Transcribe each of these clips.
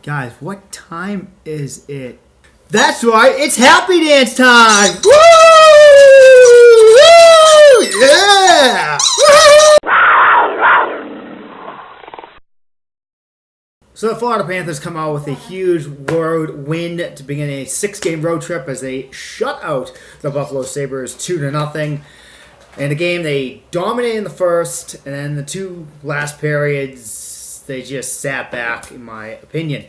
Guys, what time is it? That's right, it's Happy Dance time! Woo! Woo! Yeah! So the Florida Panthers come out with a huge road win to begin a 6-game road trip as they shut out the Buffalo Sabres 2-0. In the game, they dominated in the first, and then the two last periods, they just sat back, in my opinion.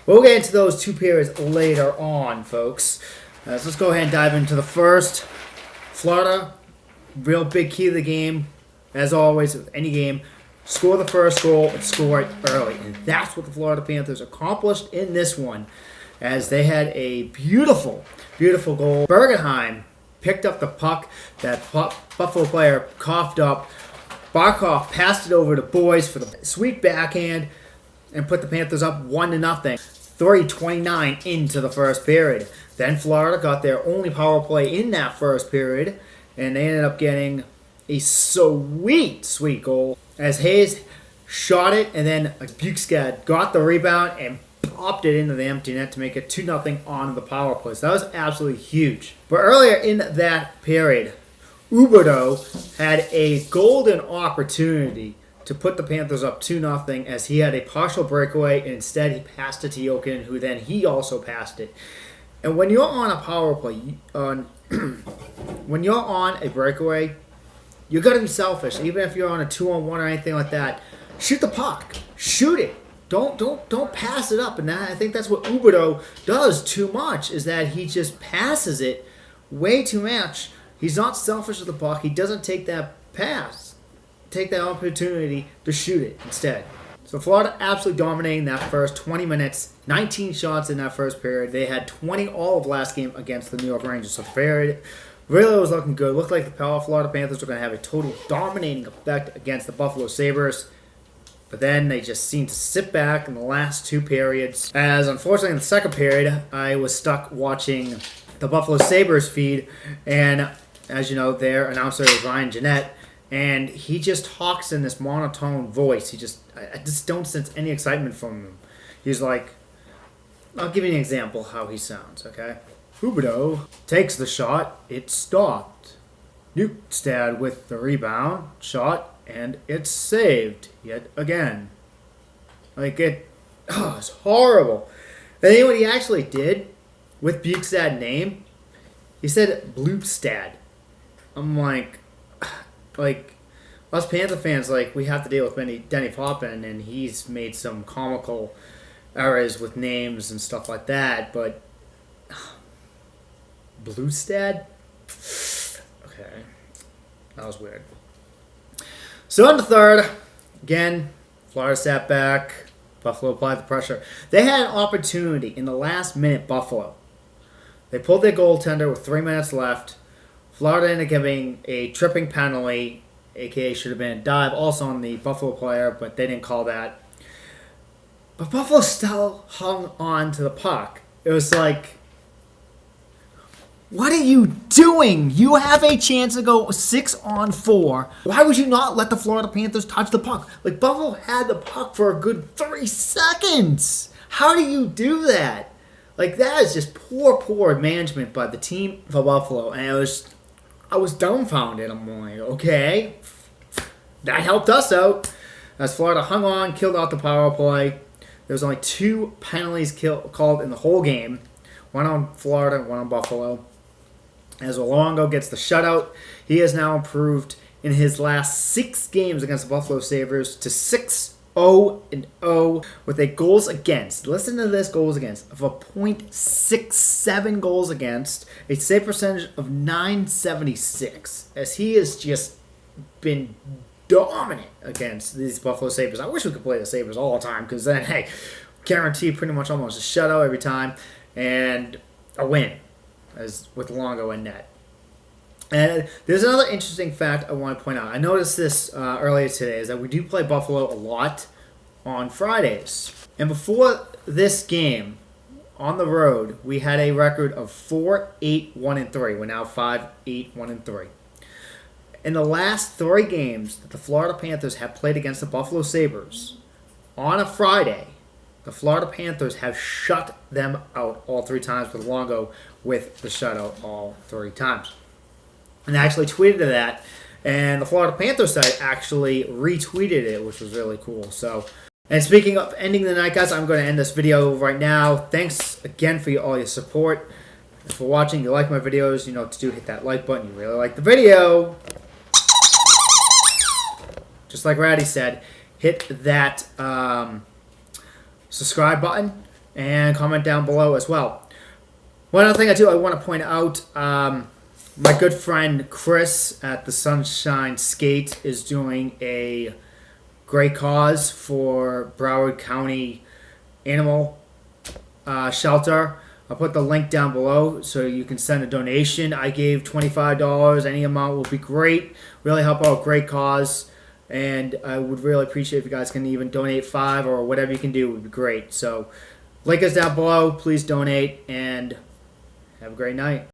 We'll get into those two periods later on, folks. So let's go ahead and dive into the first. Florida, real big key to the game, as always, with any game. Score the first goal and score it early. And that's what the Florida Panthers accomplished in this one, as they had a beautiful, beautiful goal. Bergenheim picked up the puck that Buffalo player coughed up. Barkov passed it over to Boyes for the sweet backhand and put the Panthers up 1-0. 3:29 into the first period. Then Florida got their only power play in that first period, and they ended up getting a sweet, sweet goal as Hayes shot it, and then Bukestad got the rebound and popped it into the empty net to make it 2-0 on the power play. So that was absolutely huge. But earlier in that period, Huberdeau had a golden opportunity to put the Panthers up 2-0 as he had a partial breakaway, and instead he passed it to Jokin, who then he also passed it. And when you're on a power play, when you're on a breakaway, you got to be selfish. Even if you're on a 2-on-1 or anything like that, shoot the puck, shoot it. Don't pass it up. And I think that's what Huberdeau does too much, is that he just passes it way too much. He's not selfish with the puck. He doesn't take that pass. Take that opportunity to shoot it instead. So Florida absolutely dominating that first 20 minutes, 19 shots in that first period. They had 20 all of last game against the New York Rangers. So period really was looking good. Looked like the Florida Panthers were going to have a total dominating effect against the Buffalo Sabres. But then they just seemed to sit back in the last two periods. As unfortunately in the second period, I was stuck watching the Buffalo Sabres feed. And as you know, their announcer is Ryan Jeanette. And he just talks in this monotone voice. I just don't sense any excitement from him. He's like, I'll give you an example how he sounds, okay? Huberdeau takes the shot, it stopped. Bukestad with the rebound, shot, and it's saved yet again. It's horrible. And then what he actually did with Bukestad name, he said Bloopstad. I'm like us Panther fans, we have to deal with Denny Poppin, and he's made some comical errors with names and stuff like that, but Bluestad? Okay. That was weird. So in the third, again, Florida sat back. Buffalo applied the pressure. They had an opportunity in the last minute, Buffalo. They pulled their goaltender with 3 minutes left. Florida ended up giving a tripping penalty, a.k.a. should have been a dive, also on the Buffalo player, but they didn't call that. But Buffalo still hung on to the puck. It was like, what are you doing? You have a chance to go 6-on-4. Why would you not let the Florida Panthers touch the puck? Buffalo had the puck for a good 3 seconds. How do you do that? That is just poor management by the team for Buffalo. And I was dumbfounded. I'm like, okay, that helped us out. As Florida hung on, killed out the power play. There was only 2 penalties called in the whole game. One on Florida, one on Buffalo. As Luongo gets the shutout, he has now improved in his last 6 games against the Buffalo Sabres to 6-0-0 with a goals against. Listen to this, goals against of a .67 goals against, a save percentage of .976, as he has just been dominant against these Buffalo Sabres. I wish we could play the Sabres all the time, because then, hey, guarantee pretty much almost a shutout every time and a win, as with Luongo in net. And there's another interesting fact I want to point out. I noticed this earlier today, is that we do play Buffalo a lot on Fridays. And before this game, on the road, we had a record of 4-8-1-3. We're now 5-8-1-3. In the last 3 games that the Florida Panthers have played against the Buffalo Sabres, on a Friday, the Florida Panthers have shut them out all 3 times, with Longo with the shutout all 3 times. And I actually tweeted that, and the Florida Panthers site actually retweeted it, which was really cool. So, and speaking of ending the night, guys, I'm going to end this video right now. Thanks again for all your support. For watching, you like my videos, you know what to do. Hit that like button. You really like the video. Just like Ratty said, hit that subscribe button and comment down below as well. One other thing I want to point out, my good friend Chris at the Sunshine Skate is doing a great cause for Broward County Animal Shelter. I'll put the link down below so you can send a donation. I gave $25. Any amount will be great. Really help out a great cause. And I would really appreciate if you guys can even donate $5 or whatever you can do would be great. So link is down below. Please donate and have a great night.